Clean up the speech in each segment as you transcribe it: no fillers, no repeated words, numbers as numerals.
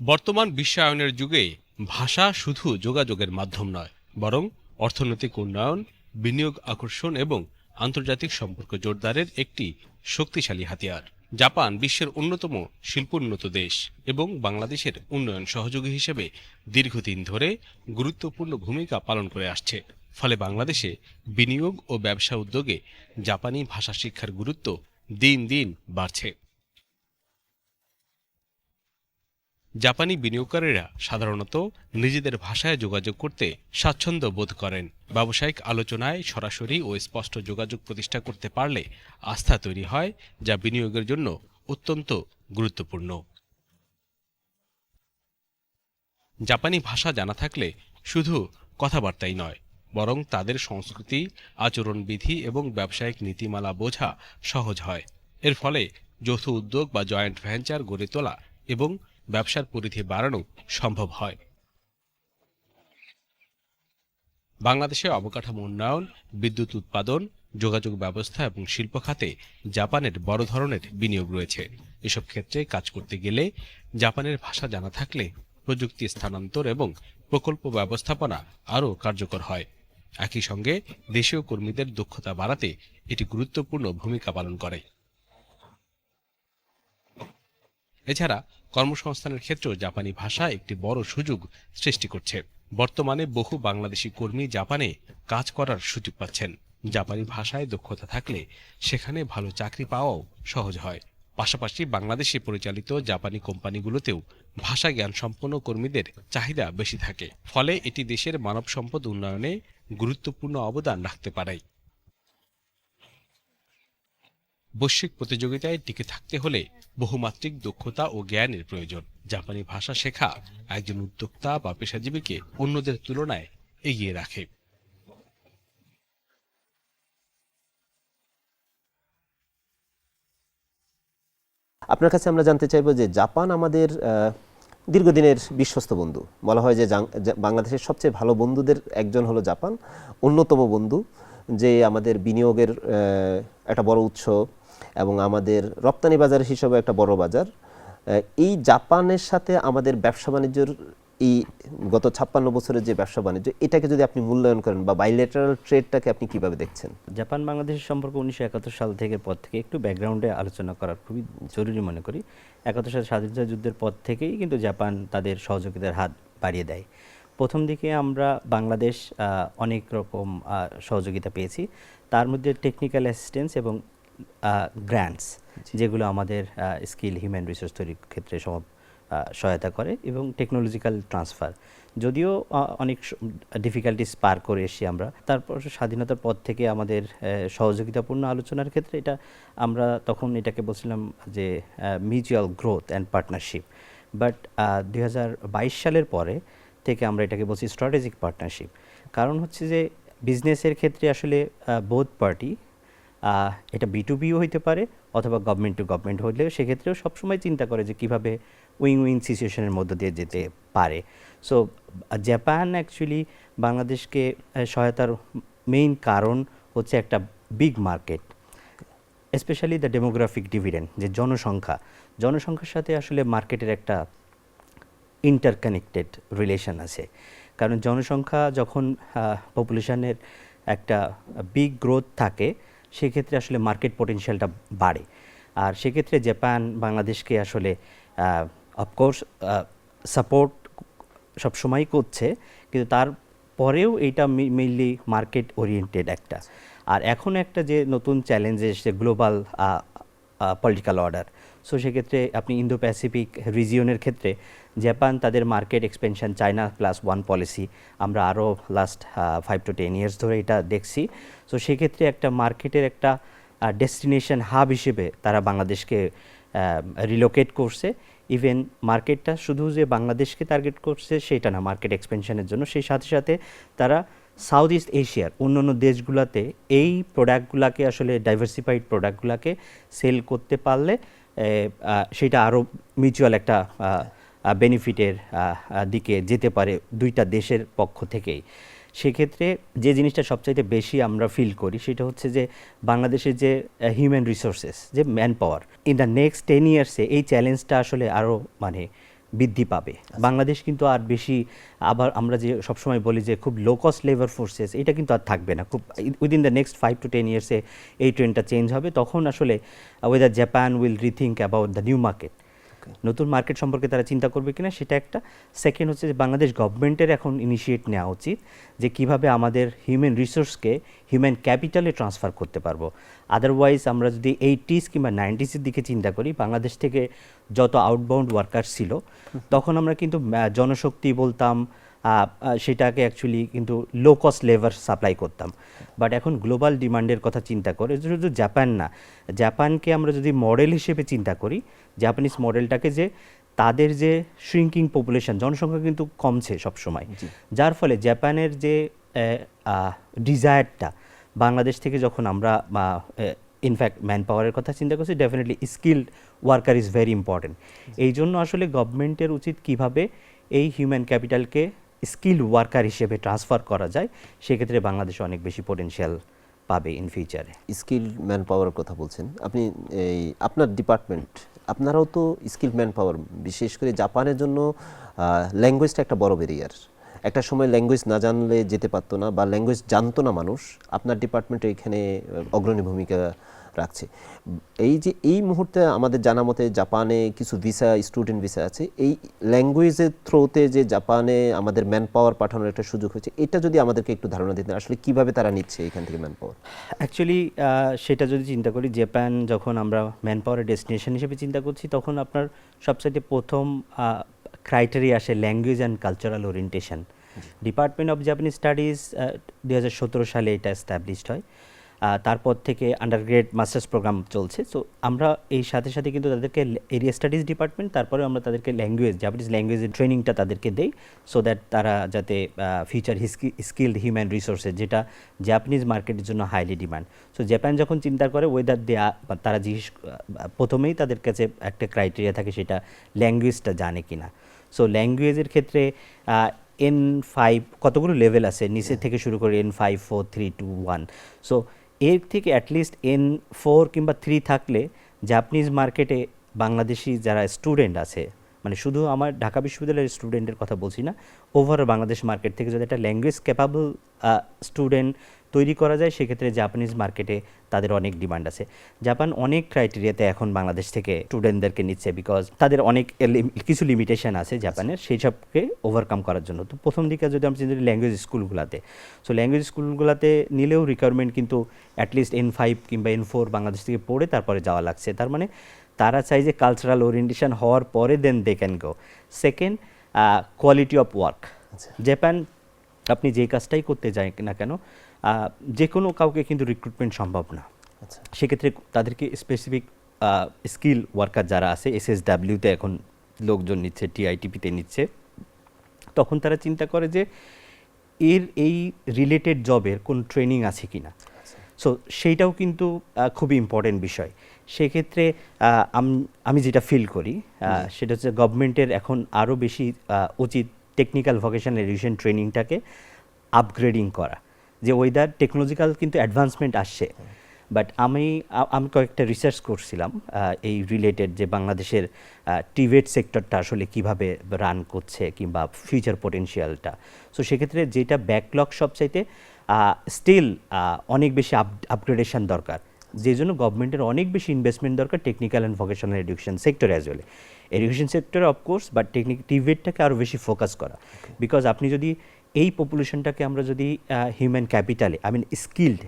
বর্তমান বিশ্বায়নের যুগে ভাষা শুধু যোগাযোগের মাধ্যম নয়, বরং অর্থনৈতিক উন্নয়ন, বিনিয়োগ আকর্ষণ এবং আন্তর্জাতিক সম্পর্ক জোরদারের একটি শক্তিশালী হাতিয়ার। জাপান বিশ্বের অন্যতম শিল্পোন্নত দেশ এবং বাংলাদেশের উন্নয়ন সহযোগী হিসেবে দীর্ঘদিন ধরে গুরুত্বপূর্ণ ভূমিকা পালন করে আসছে। ফলে বাংলাদেশে বিনিয়োগ ও ব্যবসা উদ্যোগে জাপানি ভাষা শিক্ষার গুরুত্ব দিন দিন বাড়ছে। জাপানি বিনিয়োগকারীরা সাধারণত নিজেদের ভাষায় যোগাযোগ করতে স্বাচ্ছন্দ্য বোধ করেন। ব্যবসায়িক আলোচনায় সরাসরি ও স্পষ্ট যোগাযোগ প্রতিষ্ঠা করতে পারলে আস্থা তৈরি হয়, যা বিনিয়োগের জন্য অত্যন্ত গুরুত্বপূর্ণ। জাপানি ভাষা জানা থাকলে শুধু কথাবার্তাই নয়, বরং তাদের সংস্কৃতি, আচরণবিধি এবং ব্যবসায়িক নীতিমালা বোঝা সহজ হয়। এর ফলে যৌথ উদ্যোগ বা জয়েন্ট ভেঞ্চার গড়ে তোলা এবং ব্যবসার পরিধি বাড়ানো সম্ভব হয়। বাংলাদেশে অবকাঠামো উন্নয়ন, বিদ্যুৎ উৎপাদন, যোগাযোগ ব্যবস্থা এবং শিল্প খাতে জাপানের বড় ধরনের বিনিয়োগ রয়েছে। এসব ক্ষেত্রে কাজ করতে গেলে জাপানের ভাষা জানা থাকলে প্রযুক্তি স্থানান্তর এবং প্রকল্প ব্যবস্থাপনা আরও কার্যকর হয়। একই সঙ্গে দেশীয় কর্মীদের দক্ষতা বাড়াতে এটি গুরুত্বপূর্ণ ভূমিকা পালন করে। এছাড়া কর্মসংস্থানের ক্ষেত্রেও জাপানি ভাষা একটি বড় সুযোগ সৃষ্টি করছে। বর্তমানে বহু বাংলাদেশি কর্মী জাপানে কাজ করার সুযোগ পাচ্ছেন। জাপানি ভাষায় দক্ষতা থাকলে সেখানে ভালো চাকরি পাওয়াও সহজ হয়। পাশাপাশি বাংলাদেশে পরিচালিত জাপানি কোম্পানিগুলোতেও ভাষা জ্ঞান সম্পন্ন কর্মীদের চাহিদা বেশি থাকে। ফলে এটি দেশের মানব সম্পদ উন্নয়নে গুরুত্বপূর্ণ অবদান রাখতে পারে। বৈশ্বিক প্রতিযোগিতায় টিকে থাকতে হলে বহুমাত্রিক দক্ষতা ও জ্ঞানের প্রয়োজন। জাপানি ভাষা শেখা একজন উদ্যোক্তা বা পেশাজীবীকে অন্যদের তুলনায় এগিয়ে রাখে। আপনার কাছে আমরা জানতে চাইব যে জাপান আমাদের দীর্ঘদিনের বিশ্বস্ত বন্ধু। বলা হয় যে বাংলাদেশের সবচেয়ে ভালো বন্ধুদের একজন হলো জাপান, অন্যতম বন্ধু, যে আমাদের বিনিয়োগের একটা বড় উৎস এবং আমাদের রপ্তানি বাজার হিসেবে একটা বড় বাজার। এই জাপানের সাথে আমাদের ব্যবসা বাণিজ্যের এই গত 56 বছরের যে ব্যবসা বাণিজ্য, এটাকে যদি আপনি মূল্যায়ন করেন বা বাইলেটারাল ট্রেডটাকে আপনি কিভাবে দেখছেন? জাপান বাংলাদেশের সম্পর্ক 1971 সাল থেকে পর থেকে একটু ব্যাকগ্রাউন্ডে আলোচনা করার খুবই জরুরি মনে করি। 71 সালের স্বাধীনতা যুদ্ধের পর থেকেই কিন্তু জাপান তাদের সহযোগিতার হাত বাড়িয়ে দেয়। প্রথম দিকে আমরা বাংলাদেশ অনেক রকম সহযোগিতা পেয়েছি, তার মধ্যে টেকনিক্যাল অ্যাসিস্ট্যান্স এবং গ্র্যান্টস, যেগুলো আমাদের স্কিল হিউম্যান রিসোর্স তৈরির ক্ষেত্রে সহায়তা করে, এবং টেকনোলজিক্যাল ট্রান্সফার। যদিও অনেক ডিফিকাল্টিস পার করে এসেছি আমরা, তারপর স্বাধীনতার পর থেকে আমাদের সহযোগিতাপূর্ণ আলোচনার ক্ষেত্রে আমরা তখন এটাকে বলছিলাম যে mutual growth and partnership. But 2022 সালের পরে থেকে আমরা এটাকে বলছি স্ট্র্যাটেজিক পার্টনারশিপ। কারণ হচ্ছে যে বিজনেসের ক্ষেত্রে আসলে বোথ পার্টি, এটা B2Bও হইতে পারে অথবা গভর্নমেন্ট টু গভর্নমেন্ট হলেও সেক্ষেত্রেও সবসময় চিন্তা করে যে কীভাবে উইন উইন সিচুয়েশনের মধ্য দিয়ে যেতে পারে। সো জাপান অ্যাকচুয়ালি বাংলাদেশকে সহায়তার মেইন কারণ হচ্ছে একটা big market, specially the demographic dividend, যে জনসংখ্যার সাথে আসলে মার্কেটের একটা ইন্টারকানেক্টেড রিলেশন আছে। কারণ জনসংখ্যা যখন পপুলেশনের একটা বিগ গ্রোথ থাকে, সেক্ষেত্রে আসলে মার্কেট পটেনশিয়ালটা বাড়ে। আর সেক্ষেত্রে জাপান বাংলাদেশকে আসলে অফকোর্স সাপোর্ট সবসময় করছে, কিন্তু তারপরেও এইটা মেইনলি মার্কেট ওরিয়েন্টেড একটা। আর এখন একটা যে নতুন চ্যালেঞ্জ এসেছে গ্লোবাল পলিটিক্যাল অর্ডার, সো সেক্ষেত্রে আপনি ইন্দো প্যাসিফিক রিজিয়নের ক্ষেত্রে জাপান তাদের মার্কেট এক্সপেনশন চায়না +1 পলিসি আমরা আরও লাস্ট 5 to 10 ইয়ার্স ধরে এটা দেখছি। সো সেক্ষেত্রে একটা মার্কেটের একটা ডেস্টিনেশন হাব হিসেবে তারা বাংলাদেশকে রিলোকেট করছে। ইভেন মার্কেটটা শুধু যে বাংলাদেশকে টার্গেট করছে সেটা না, মার্কেট এক্সপেনশনের জন্য সেই সাথে সাথে তারা সাউথ ইস্ট এশিয়ার অন্যান্য দেশগুলোতে এই প্রোডাক্টগুলোকে আসলে ডাইভার্সিফাইড প্রোডাক্টগুলোকে সেল করতে পারলে সেটা আরও মিউচুয়াল একটা বেনিফিটের দিকে যেতে পারে দুইটা দেশের পক্ষ থেকেই। সেক্ষেত্রে যে জিনিসটা সবচাইতে বেশি আমরা ফিল করি সেটা হচ্ছে যে বাংলাদেশের যে হিউম্যান রিসোর্সেস, যে man power, in the next 10 ইয়ার্সে এই চ্যালেঞ্জটা আসলে আরও বৃদ্ধি পাবে। বাংলাদেশ কিন্তু আর বেশি, আবার আমরা যে সবসময় বলি যে খুব লো কস্ট লেবার ফোর্সেস, এটা কিন্তু আর থাকবে না। খুব উইদিন দ্য নেক্সট 5 to 10 ইয়ার্সে এই ট্রেন্ডটা চেঞ্জ হবে। তখন আসলে weather Japan will rethink about the new market, নতুন মার্কেট সম্পর্কে তারা চিন্তা করবে কিনা, সেটা একটা। সেকেন্ড হচ্ছে যে বাংলাদেশ গভর্নমেন্টের এখন ইনিশিয়েট নেওয়া উচিত যে কিভাবে আমাদের হিউম্যান রিসোর্সকে হিউম্যান ক্যাপিটালে ট্রান্সফার করতে পারবো। আদারওয়াইজ আমরা যদি 80s কিংবা 90s দিকে চিন্তা করি, বাংলাদেশ থেকে যত আউটবাউন্ড ওয়ার্কার ছিল তখন আমরা কিন্তু জনশক্তি বলতাম, সেটাকে অ্যাকচুয়ালি কিন্তু লো কস্ট লেবার সাপ্লাই করতাম। বাট এখন গ্লোবাল ডিমান্ডের কথা চিন্তা করে, শুধু জাপান না, জাপানকে আমরা যদি মডেল হিসেবে চিন্তা করি, জাপানিজ মডেলটাকে, যে তাদের যে শ্রিঙ্কিং পপুলেশন, জনসংখ্যা কিন্তু কমছে সবসময়, যার ফলে জাপানের যে ডিজায়ারটা বাংলাদেশ থেকে যখন আমরা ইনফ্যাক্ট ম্যান পাওয়ারের কথা চিন্তা করছি, definitely skilled worker is very important. এই জন্য আসলে গভর্নমেন্টের উচিত কিভাবে এই হিউম্যান ক্যাপিটালকে স্কিল ওয়ার্কার হিসেবে ট্রান্সফার করা যায়, সেক্ষেত্রে বাংলাদেশ অনেক বেশি পোটেনশিয়াল পাবে ইন ফিউচারে। স্কিল ম্যান পাওয়ারের কথা বলছেন আপনি, এই আপনার ডিপার্টমেন্ট, আপনারাও তো স্কিল ম্যান পাওয়ার, বিশেষ করে জাপানের জন্য ল্যাঙ্গুয়েজটা একটা বড় ব্যারিয়ার। একটা সময় ল্যাঙ্গুয়েজ না জানলে যেতে পারতো না, বা ল্যাঙ্গুয়েজ জানতো না মানুষ। আপনার ডিপার্টমেন্ট এখানে অগ্রণী ভূমিকা রাখছে। এই যে এই মুহূর্তে আমাদের জানা মতে জাপানে কিছু ভিসা, স্টুডেন্ট ভিসা আছে, এই ল্যাঙ্গুয়েজের থ্রুতে যে জাপানে আমাদের ম্যান পাওয়ার পাঠানোর একটা সুযোগ হয়েছে, এটা যদি আমাদেরকে একটু ধারণা দিতেন আসলে কিভাবে তারা নিচ্ছে এখান থেকে ম্যান পাওয়ার। অ্যাকচুয়ালি সেটা যদি চিন্তা করি, জাপান যখন আমরা ম্যান পাওয়ারের ডেস্টিনেশন হিসেবে চিন্তা করছি, তখন আপনার সবচাইতে প্রথম ক্রাইটেরিয়া আসে language and cultural orientation. Department of Japanese studies 2017 সালে এটা এস্টাবলিশড হয়। তারপর থেকে আন্ডারগ্রেড মাস্টার্স প্রোগ্রাম চলছে। সো আমরা এই সাথে সাথে কিন্তু তাদেরকে এরিয়া স্টাডিজ ডিপার্টমেন্ট, তারপরে আমরা তাদেরকে ল্যাঙ্গুয়েজ, জাপানিজ ল্যাঙ্গুয়েজের ট্রেনিংটা তাদেরকে দেই, সো দ্যাট তারা যাতে ফিউচার স্কিলড হিউম্যান রিসোর্সেস, যেটা জাপানিজ মার্কেটের জন্য হাইলি ডিমান্ড। সো জাপান যখন চিন্তা করে ওয়েদার তারা জিজ্ঞেস, প্রথমেই তাদের কাছে একটা ক্রাইটেরিয়া থাকে, সেটা ল্যাঙ্গুয়েজটা জানে কিনা। সো ল্যাঙ্গুয়েজের ক্ষেত্রে N5 কতগুলো লেভেল আছে, নিচে থেকে শুরু করে N5, 4, 3, 2, 1। সো এর থেকে অ্যাটলিস্ট N4 কিংবা 3 থাকলে জাপানিজ মার্কেটে বাংলাদেশি যারা স্টুডেন্ট আছে, মানে শুধু আমার ঢাকা বিশ্ববিদ্যালয়ের স্টুডেন্টের কথা বলছি না, ওভারঅল বাংলাদেশ মার্কেট থেকে যদি একটা ল্যাঙ্গুয়েজ ক্যাপাবল স্টুডেন্ট তৈরি করা যায়, সেক্ষেত্রে জাপানিজ মার্কেটে তাদের অনেক ডিমান্ড আছে। জাপান অনেক ক্রাইটেরিয়াতে এখন বাংলাদেশ থেকে স্টুডেন্টদেরকে নিচ্ছে, বিকজ তাদের অনেক কিছু লিমিটেশন আছে জাপানের, সেই সবকে ওভারকাম করার জন্য। তো প্রথম দিকে যদি আমরা চিন্তা করি ল্যাঙ্গুয়েজ স্কুলগুলোতে, সো ল্যাঙ্গুয়েজ স্কুলগুলোতে নিলেও রিকোয়ারমেন্ট কিন্তু অ্যাটলিস্ট N5 কিংবা N4 বাংলাদেশ থেকে পড়ে তারপরে যাওয়া লাগছে। তার মানে তারা চাই যে কালচারাল ওরিয়েন্টেশন হওয়ার পরে then they can go. Second, quality of work. Japan আপনি যে কাজটাই করতে যান না কেন, যে কোনো কাউকে কিন্তু রিক্রুটমেন্ট সম্ভব না। সেক্ষেত্রে তাদেরকে স্পেসিফিক স্কিল ওয়ার্কার যারা আছে, SSWতে এখন লোকজন নিচ্ছে, TITPতে নিচ্ছে, তখন তারা চিন্তা করে যে এই রিলেটেড জবের কোন ট্রেনিং আছে কি না। সো সেইটাও কিন্তু খুবই ইম্পর্টেন্ট বিষয়। সেক্ষেত্রে আমি যেটা ফিল করি সেটা হচ্ছে গভর্নমেন্টের এখন আরও বেশি উচিত টেকনিক্যাল ভোকেশনাল এডুকেশন ট্রেনিংটাকে আপগ্রেডিং করা। যে ওয়েদার টেকনোলজিক্যাল কিন্তু অ্যাডভান্সমেন্ট আসছে, বাট আমি কয়েকটা রিসার্চ করছিলাম এই রিলেটেড, যে বাংলাদেশের টিভেট সেক্টরটা আসলে কিভাবে রান করছে কিংবা ফিউচার পোটেনশিয়ালটা। সো সেক্ষেত্রে যেটা ব্যাকলগ সবচাইতে স্টিল অনেক বেশি আপগ্রেডেশন দরকার, যে জন্য গভর্নমেন্টের অনেক বেশি ইনভেস্টমেন্ট দরকার টেকনিক্যাল অ্যান্ড ভোকেশনাল এডুকেশন সেক্টরে অ্যাজ ওয়েল। এডুকেশন সেক্টরে অফকোর্স, বাট টিভেটটাকে আরও বেশি ফোকাস করা, বিকজ আপনি যদি এই পপুলেশনটাকে আমরা যদি হিউম্যান ক্যাপিটালে, skilled,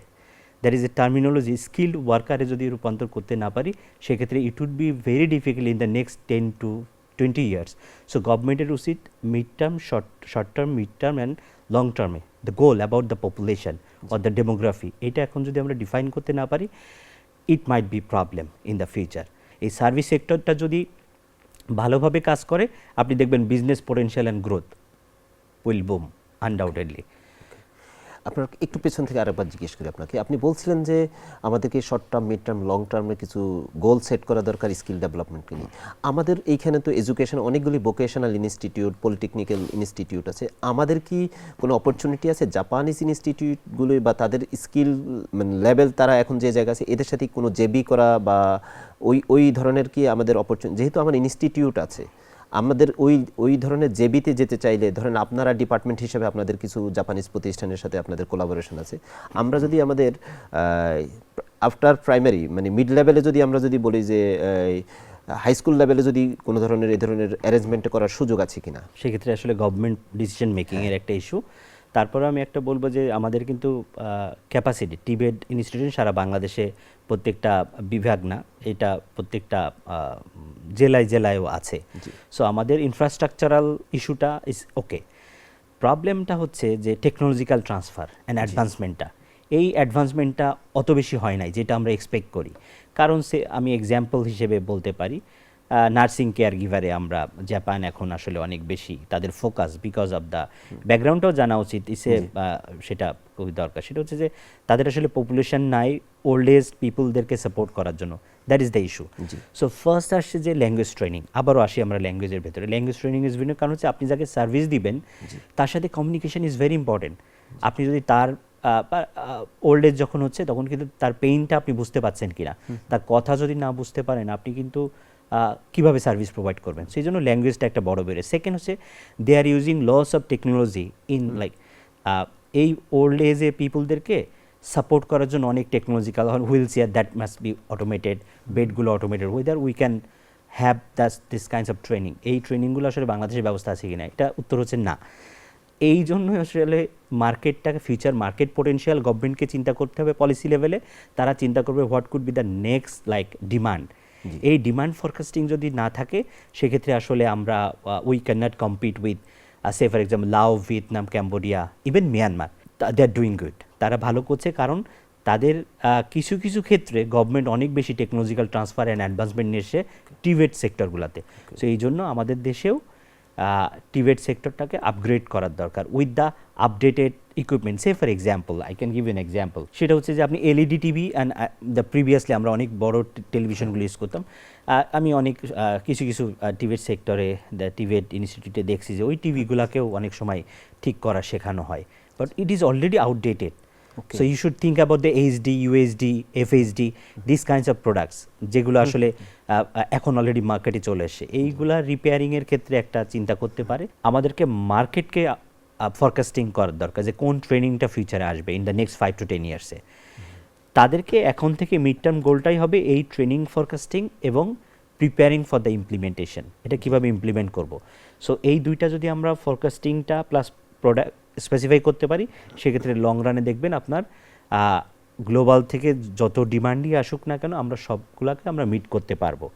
that is a terminology, skilled ওয়ার্কারে যদি রূপান্তর করতে না পারি, সেক্ষেত্রে it would be very difficult in the next 10 to 20 years. So গভর্নমেন্টের উচিত mid term, short term, mid term and long টার্মে the goal about the population or the demography, এটা এখন যদি আমরা ডিফাইন করতে না পারি, it might be problem in the future. এই সার্ভিস সেক্টরটা যদি ভালোভাবে কাজ করে, আপনি দেখবেন business potential and growth will broom undoubtedly. আপনার একটু পেছন থেকে আরেকবার জিজ্ঞেস করি আপনাকে, আপনি বলছিলেন যে আমাদেরকে short term, mid term, long টার্মে কিছু গোল সেট করা দরকার স্কিল ডেভেলপমেন্টকে নিয়ে। আমাদের এইখানে তো এডুকেশন অনেকগুলি ভোকেশনাল ইনস্টিটিউট, পলিটেকনিক্যাল ইনস্টিটিউট আছে, আমাদের কি কোনো অপরচুনিটি আছে জাপানিজ ইনস্টিটিউটগুলি বা তাদের স্কিল লেভেল তারা এখন যে জায়গা আছে এদের সাথে কোনো জেবি করা বা ওই ধরনের কি আমাদের অপরচুনিটি, যেহেতু আমার ইনস্টিটিউট আছে, আমাদের ওই ধরনের জেবিতে যেতে চাইলে ধরেন আপনারা ডিপার্টমেন্ট হিসেবে আপনাদের কিছু জাপানিজ প্রতিষ্ঠানের সাথে আপনাদের কোলাবোরেশন আছে, আমরা যদি আমাদের আফটার প্রাইমারি মানে মিড লেভেলে যদি আমরা যদি বলি যে হাই স্কুল লেভেলে যদি কোনো ধরনের এই ধরনের অ্যারেঞ্জমেন্ট করার সুযোগ আছে কিনা? সেক্ষেত্রে আসলে গভর্নমেন্ট ডিসিশন মেকিংয়ের একটা ইস্যু। তারপরে আমি একটা বলবো যে আমাদের কিন্তু ক্যাপাসিটি টিবেট ইনস্টিটিউশন সারা বাংলাদেশে প্রত্যেকটা বিভাগ না, এটা প্রত্যেকটা জেলায় জেলায়ও আছে। সো আমাদের ইনফ্রাস্ট্রাকচারাল ইস্যুটা ইজ ওকে। প্রবলেমটা হচ্ছে যে টেকনোলজিক্যাল ট্রান্সফার অ্যান্ড অ্যাডভান্সমেন্টটা, এই অ্যাডভান্সমেন্টটা অত বেশি হয় নাই যেটা আমরা এক্সপেক্ট করি। কারণ আমি এক্সাম্পল হিসেবে বলতে পারি নার্সিং কেয়ার গিভারে আমরা জাপান এখন আসলে অনেক বেশি তাদের ফোকাস, বিকজ অফ দ্য ব্যাকগ্রাউন্ডটাও জানা উচিত সেটা খুবই দরকার। সেটা হচ্ছে যে তাদের আসলে পপুলেশন নাই ওল্ড এজ পিপুলদেরকে সাপোর্ট করার জন্য, that is the issue. So first আসছে যে ল্যাঙ্গুয়েজ ট্রেনিং, আবারও আসি আমরা ল্যাঙ্গুয়েজের ভেতরে। ল্যাঙ্গুয়েজ ট্রেনিং ইজ ভিন্ন, কারণ হচ্ছে আপনি যাকে সার্ভিস দিবেন তার সাথে কমিউনিকেশন ইজ ভেরি ইম্পর্টেন্ট। আপনি যদি তার ওল্ড এজ যখন হচ্ছে তখন কিন্তু তার পেইনটা আপনি বুঝতে পারছেন কিনা, তার কথা যদি না বুঝতে পারেন আপনি কিন্তু কিভাবে সার্ভিস প্রোভাইড করবেন। সেই জন্য ল্যাঙ্গুয়েজটা একটা বড় বেড়ে। সেকেন্ড হচ্ছে they are using lots of technology in like এই ওল্ড এজে পিপুলদেরকে সাপোর্ট করার জন্য অনেক technological wheelchair that must be automated, বেডগুলো automated, whether we can have this kinds of training. এই ট্রেনিংগুলো আসলে বাংলাদেশের ব্যবস্থা আছে কিনা, এটা উত্তর হচ্ছে না। এই জন্যই আসলে মার্কেটটাকে, ফিউচার মার্কেট পোটেনশিয়াল গভর্নমেন্টকে চিন্তা করতে হবে পলিসি লেভেলে। তারা চিন্তা করবে what could be the next like demand. এই ডিমান্ড ফরকাস্টিং যদি না থাকে সেক্ষেত্রে আসলে আমরা we can not compete with say for example Lao, Vietnam, Cambodia, even Myanmar. They are doing good, তারা ভালো করছে কারণ তাদের কিছু কিছু ক্ষেত্রে গভর্নমেন্ট অনেক বেশি টেকনোলজিক্যাল ট্রান্সফার অ্যান্ড অ্যাডভান্সমেন্ট নিয়ে এসে টিবেট সেক্টরগুলোতে। সো এই জন্য আমাদের দেশেও টিবেট সেক্টরটাকে আপগ্রেড করার দরকার with the updated equipment. Say for example I can give an example, সেটা হচ্ছে যে আপনি LED TV and the previously আমরা অনেক বড় টেলিভিশনগুলো ইউজ করতাম। আমি অনেক কিছু কিছু টিবেট সেক্টরে, দ্য টিবেট ইনস্টিটিউটে দেখছি যে ওই টিভিগুলোকেও অনেক সময় ঠিক করা শেখানো হয়, but it is already outdated. So you should think about the HD, UHD, FHD, these kinds of products যেগুলো আসলে এখন অলরেডি মার্কেটে চলে এসে, এইগুলা রিপেয়ারিংয়ের ক্ষেত্রে একটা চিন্তা করতে পারে। আমাদেরকে মার্কেটকে ফরকাস্টিং করার দরকার যে কোন ট্রেনিংটা ফিউচারে আসবে ইন দ্য নেক্সট 5 to 10 ইয়ার্সে। তাদেরকে এখন থেকে মিড টার্ম গোলটাই হবে এই ট্রেনিং ফরকাস্টিং এবং প্রিপেয়ারিং ফর দ্য ইমপ্লিমেন্টেশন, এটা কীভাবে ইমপ্লিমেন্ট করব। সো এই দুইটা যদি আমরা ফরকাস্টিংটা প্লাস প্রোডাক্ট স্পেসিফাই করতে পারি সেক্ষেত্রে লং রানে দেখবেন আপনার গ্লোবাল থেকে যত ডিমান্ডই আসুক না কেন আমরা সবগুলোকে আমরা মিট করতে পারবো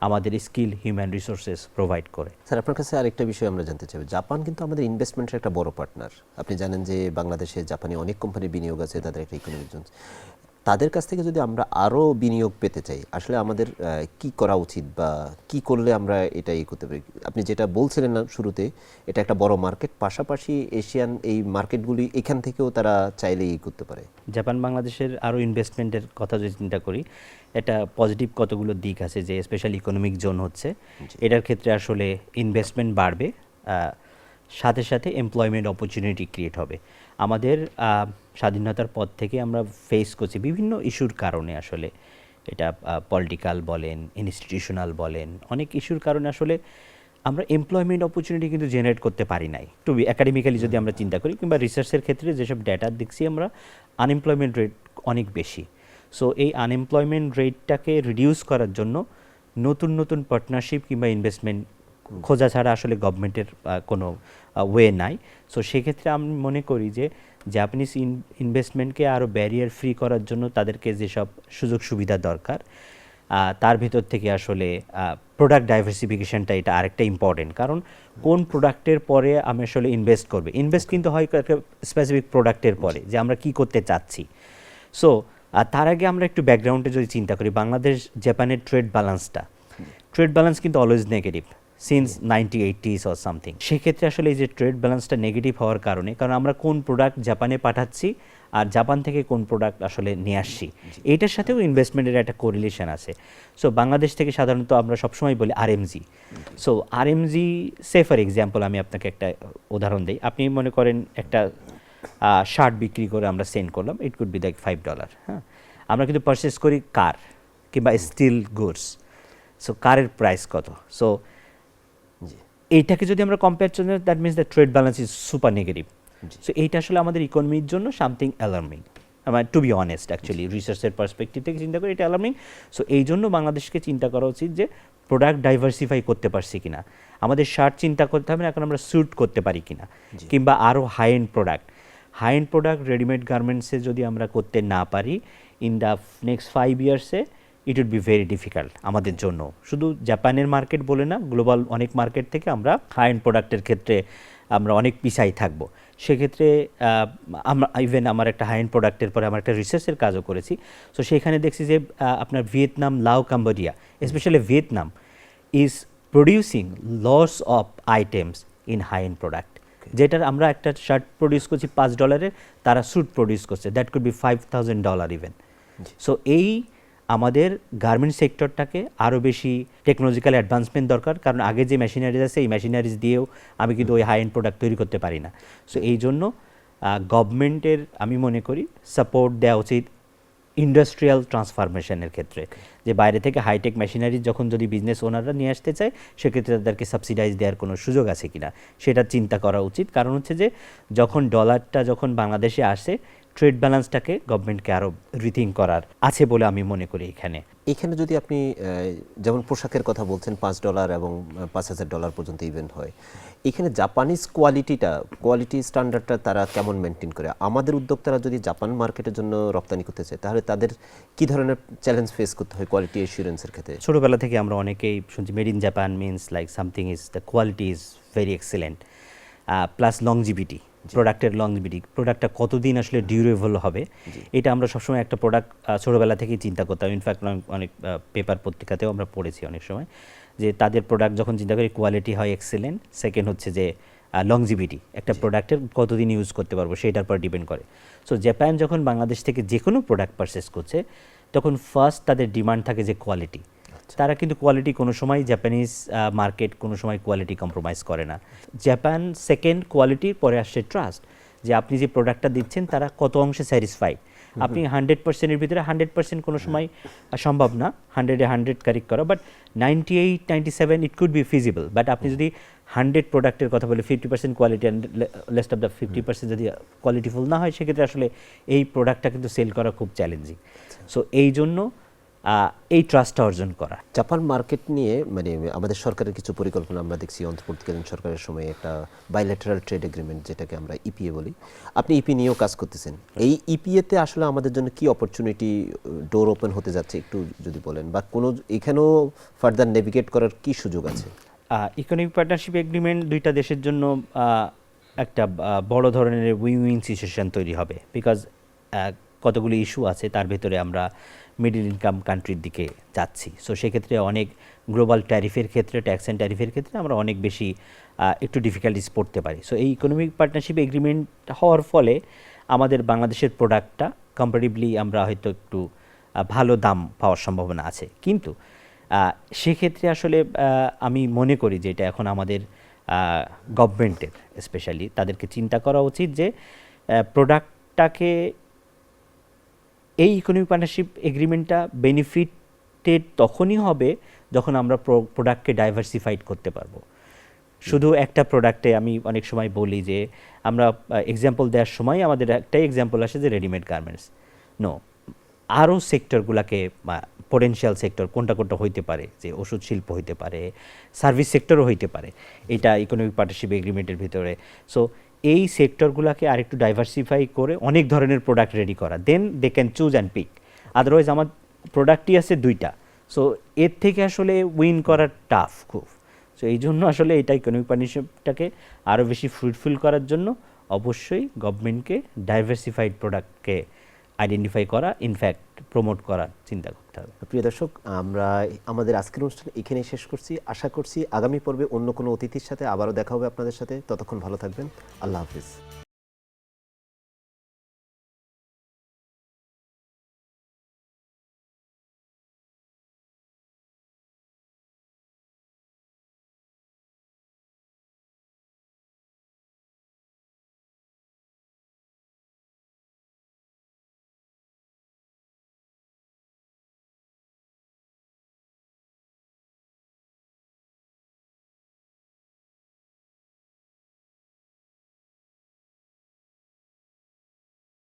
আমাদের স্কিল হিউম্যান রিসোর্সেস প্রোভাইড করে। স্যার আপনার কাছে আরেকটা বিষয় আমরা জানতে চাই, জাপান কিন্তু আমাদের ইনভেস্টমেন্টের একটা বড় পার্টনার। আপনি জানেন যে বাংলাদেশে জাপানি অনেক কোম্পানির বিনিয়োগ আছে, তাদের একটা ইকোনমিক জোন। তাদের কাছ থেকে যদি আমরা আরও বিনিয়োগ পেতে চাই আসলে আমাদের কি করা উচিত বা কি করলে আমরা এটা করতে পারি? আপনি যেটা বলছিলেন না শুরুতে, এটা একটা বড় মার্কেট, পাশাপাশি এশিয়ান এই মার্কেটগুলি এখান থেকেও তারা চাইলে করতে পারে। জাপান বাংলাদেশের আরও ইনভেস্টমেন্টের কথা যদি চিন্তা করি, এটা পজিটিভ কতগুলো দিক আছে যে স্পেশাল ইকোনমিক জোন হচ্ছে, এটার ক্ষেত্রে আসলে ইনভেস্টমেন্ট বাড়বে, সাথে সাথে এমপ্লয়মেন্ট অপরচুনিটি ক্রিয়েট হবে। আমাদের স্বাধীনতার পর থেকে আমরা ফেস করছি বিভিন্ন ইস্যুর কারণে, আসলে এটা পলিটিক্যাল বলেন, ইনস্টিটিউশনাল বলেন, অনেক ইস্যুর কারণে আসলে আমরা এমপ্লয়মেন্ট অপরচুনিটি কিন্তু জেনারেট করতে পারি নাই। টু বি একাডেমিক্যালি যদি আমরা চিন্তা করি কিংবা রিসার্চের ক্ষেত্রে যেসব ডেটা দেখছি আমরা, আনএমপ্লয়মেন্ট রেট অনেক বেশি। সো এই আনএমপ্লয়মেন্ট রেটটাকে রিডিউস করার জন্য নতুন নতুন পার্টনারশিপ কিংবা ইনভেস্টমেন্ট খোঁজা ছাড়া আসলে গভর্নমেন্টের কোনো ওয়ে নাই। সো সেক্ষেত্রে আমি মনে করি যে জাপানিজ ইনভেস্টমেন্টকে আরও ব্যারিয়ার ফ্রি করার জন্য তাদেরকে যেসব সুযোগ সুবিধা দরকার তার ভিতর থেকে আসলে প্রোডাক্ট ডাইভার্সিফিকেশনটা এটা আরেকটা ইম্পর্টেন্ট। কারণ কোন প্রোডাক্টের পরে আমি আসলে ইনভেস্ট কিন্তু হয় একটা স্পেসিফিক প্রোডাক্টের পরে যে আমরা কি করতে চাচ্ছি। সো তার আগে আমরা একটু ব্যাকগ্রাউন্ডে যদি চিন্তা করি, বাংলাদেশ জাপানের ট্রেড ব্যালেন্স কিন্তু always negative since 1980s or something. সেক্ষেত্রে আসলে এই যে ট্রেড ব্যালেন্সটা নেগেটিভ হওয়ার কারণে, কারণ আমরা কোন প্রোডাক্ট জাপানে পাঠাচ্ছি আর জাপান থেকে কোন প্রোডাক্ট আসলে নিয়ে আসছি, এইটার সাথেও ইনভেস্টমেন্টের একটা কোরিলেশন আছে। সো বাংলাদেশ থেকে সাধারণত আমরা সবসময় বলি RMG. So RMG say for example আমি আপনাকে একটা উদাহরণ দিই। আপনি মনে করেন একটা শার্ট বিক্রি করে আমরা সেন্ড করলাম, ইট কুড বি লাইক $5, হ্যাঁ। আমরা কিন্তু পারচেস করি কার কিংবা স্টিল গুডস। সো কারের প্রাইস কত? সো এইটাকে যদি আমরা কম্পেয়ার করি, that means the trade balance is super negative. So এইটা আসলে আমাদের ইকোনমির জন্য সামথিং অ্যালার্মিং, আমার টু বি অনেস্ট অ্যাকচুয়ালি রিসার্চের পার্সপেক্টিভ থেকে চিন্তা করি এটা অ্যালার্মিং। সো এই জন্য বাংলাদেশকে চিন্তা করা উচিত যে প্রোডাক্ট ডাইভার্সিফাই করতে পারছি কিনা, আমাদের শার্ট চিন্তা করতে হবে না এখন আমরা স্যুট করতে পারি কিনা, কিংবা আরও হাই এন্ড প্রোডাক্ট রেডিমেড গার্মেন্টসে যদি আমরা করতে না পারি ইন দ্য নেক্সট 5 ইয়ার্সে it would be very difficult আমাদের জন্য। শুধু জাপানের মার্কেট বলে না, গ্লোবাল অনেক মার্কেট থেকে আমরা হাই এন্ড প্রোডাক্টের ক্ষেত্রে আমরা অনেক পিছাই থাকবো। সেক্ষেত্রে আমরা ইভেন আমার একটা হাই এন্ড প্রোডাক্টের পরে আমার একটা রিসার্চের কাজও করেছি। সো সেখানে দেখছি যে আপনার Vietnam, Laos, Cambodia, specially Vietnam is producing lots of items in high end product, যেটার আমরা একটা শার্ট প্রডিউস করছি $5, তারা স্যুট প্রডিউস করছে that could be $5,000 even. So এই আমাদের গার্মেন্ট সেক্টরটাকে আরও বেশি টেকনোলজিক্যাল অ্যাডভান্সমেন্ট দরকার, কারণ আগে যে মেশিনারিজ আছে এই মেশিনারিজ দিয়েও আমি কিন্তু ওই হাই এন্ড প্রোডাক্ট তৈরি করতে পারি না। সো এই জন্য গভর্নমেন্টের আমি মনে করি সাপোর্ট দেওয়া উচিত ইন্ডাস্ট্রিয়াল ট্রান্সফরমেশনের ক্ষেত্রে, যে বাইরে থেকে হাইটেক মেশিনারি যখন যদি বিজনেস ওনাররা নিয়ে আসতে চায় সেক্ষেত্রে তাদেরকে সাবসিডাইজ দেওয়ার কোনো সুযোগ আছে কিনা সেটা চিন্তা করা উচিত। কারণ হচ্ছে যে যখন ডলারটা যখন বাংলাদেশে আসে ট্রেড ব্যালেন্সটাকে গভর্নমেন্টকে আরও রিথিঙ্ক করার আছে বলে আমি মনে করি। এখানে যদি আপনি যেমন পোশাকের কথা বলছেন $5 এবং $5,000 পর্যন্ত ইভেন্ট হয়, এখানে জাপানিজ কোয়ালিটি স্ট্যান্ডার্ডটা তারা কেমন মেনটেন করে? আমাদের উদ্যোক্তারা যদি জাপান মার্কেটের জন্য রপ্তানি করতে চায় তাহলে তাদের কি ধরনের চ্যালেঞ্জ ফেস করতে হয় কোয়ালিটি এসিউরেন্সের ক্ষেত্রে? ছোটোবেলা থেকে আমরা অনেকেই শুনছি made in Japan means like something is the quality is very excellent, plus longevity, প্রোডাক্টের লংজিভিটি, প্রোডাক্টটা কতদিন আসলে ডিউরেবল হবে, এটা আমরা সবসময় একটা প্রোডাক্ট ছোটোবেলা থেকেই চিন্তা করতাম। ইনফ্যাক্ট অনেক পেপার পত্রিকাতেও আমরা পড়েছি অনেক সময় যে তাদের প্রোডাক্ট যখন চিন্তা করি কোয়ালিটি হয় এক্সেলেন্ট, সেকেন্ড হচ্ছে যে লংজিভিটি, একটা প্রোডাক্টের কতদিন ইউজ করতে পারবো সেটার পর ডিপেন্ড করে। সো জাপান যখন বাংলাদেশ থেকে যে কোনো প্রোডাক্ট পারচেস করছে তখন ফার্স্ট তাদের ডিমান্ড থাকে যে কোয়ালিটি। তারা কিন্তু কোয়ালিটি কোনো সময় জাপানিজ মার্কেট কোনো সময় কোয়ালিটি কম্প্রোমাইজ করে না। জাপান সেকেন্ড কোয়ালিটির পরে আসছে ট্রাস্ট, যে আপনি যে প্রোডাক্টটা দিচ্ছেন তারা কত অংশে স্যাটিসফাইড। আপনি 100%-এর ভিতরে 100% কোনো সময় সম্ভব না 100-এ 100 কারেক্ট করা, but 98-97 it could be feasible. But আপনি যদি 100 প্রোডাক্টের কথা বলে 50% quality and least of the 50% যদি কোয়ালিটিফুল না হয় সেক্ষেত্রে আসলে এই প্রোডাক্টটা কিন্তু সেল করা খুব চ্যালেঞ্জিং। সো এই জন্য এই ট্রাস্টটা অর্জন করা। জাপান মার্কেট নিয়ে মানে আমাদের সরকারের কিছু পরিকল্পনা আমরা দেখছি অন্তর্বর্তীকালীন সরকারের সময় একটা বাইল্যাটারাল ট্রেড এগ্রিমেন্ট যেটাকে আমরা ইপিএ বলি, আপনি ইপি নিয়েও কাজ করতেছেন। এই ইপিএতে আসলে আমাদের জন্য কি অপরচুনিটি ডোর ওপেন হতে যাচ্ছে একটু যদি বলেন, বা কোনো এখানেও ফার্দার নেভিগেট করার কি সুযোগ আছে? ইকোনমিক পার্টনারশিপ এগ্রিমেন্ট দুইটা দেশের জন্য একটা বড় ধরনের উইন উইন সিচুয়েশন তৈরি হবে, বিকজ কতগুলি ইস্যু আছে তার ভেতরে আমরা মিডল ইনকাম কান্ট্রির দিকে যাচ্ছি। সো সেক্ষেত্রে অনেক গ্লোবাল ট্যারিফের ক্ষেত্রে, ট্যাক্স অ্যান্ড ট্যারিফের ক্ষেত্রে আমরা অনেক বেশি একটু ডিফিকাল্টিস পড়তে পারি। সো এই ইকোনমিক পার্টনারশিপ এগ্রিমেন্ট হওয়ার ফলে আমাদের বাংলাদেশের প্রোডাক্টটা কম্পারেটিভলি আমরা হয়তো একটু ভালো দাম পাওয়ার সম্ভাবনা আছে। কিন্তু সেক্ষেত্রে আসলে আমি মনে করি যে এটা এখন আমাদের গভর্নমেন্টের স্পেশালি তাদেরকে চিন্তা করা উচিত যে প্রোডাক্টটাকে এই ইকোনমিক পার্টনারশিপ এগ্রিমেন্টটা বেনিফিটেড তখনই হবে যখন আমরা প্রোডাক্টকে ডাইভার্সিফাইড করতে পারবো। শুধু একটা প্রোডাক্টে আমি অনেক সময় বলি যে আমরা এক্সাম্পল দেওয়ার সময় আমাদের একটাই এক্সাম্পল আসে যে রেডিমেড গার্মেন্টস, নো, আরও সেক্টরগুলোকে পোটেনশিয়াল সেক্টর কোনটা কোনটা হইতে পারে, যে ওষুধ শিল্প হইতে পারে, সার্ভিস সেক্টরও হইতে পারে এটা ইকোনমিক পার্টনারশিপ এগ্রিমেন্টের ভিতরে। সো এই সেক্টরগুলোকে আরেকটু ডাইভার্সিফাই করে অনেক ধরনের প্রোডাক্ট রেডি করা, then they can choose and pick. Otherwise আমার প্রোডাক্টই আছে দুইটা, সো এর থেকে আসলে উইন করা টাফ খুব। সো এই জন্য আসলে এটা ইকোনমিক পার্টনারশিপটাকে আরও বেশি ফ্রুটফুল করার জন্য অবশ্যই গভর্নমেন্টকে ডাইভার্সিফাইড প্রোডাক্টকে আইডেন্টিফাই করা, ইনফ্যাক্ট প্রমোট করার চিন্তা করতে হবে। প্রিয় দর্শক, আমরা আমাদের আজকের অনুষ্ঠান এখানেই শেষ করছি। আশা করছি আগামী পর্বে অন্য কোনো অতিথির সাথে আবারও দেখা হবে আপনাদের সাথে। ততক্ষণ ভালো থাকবেন। আল্লাহ হাফিজ।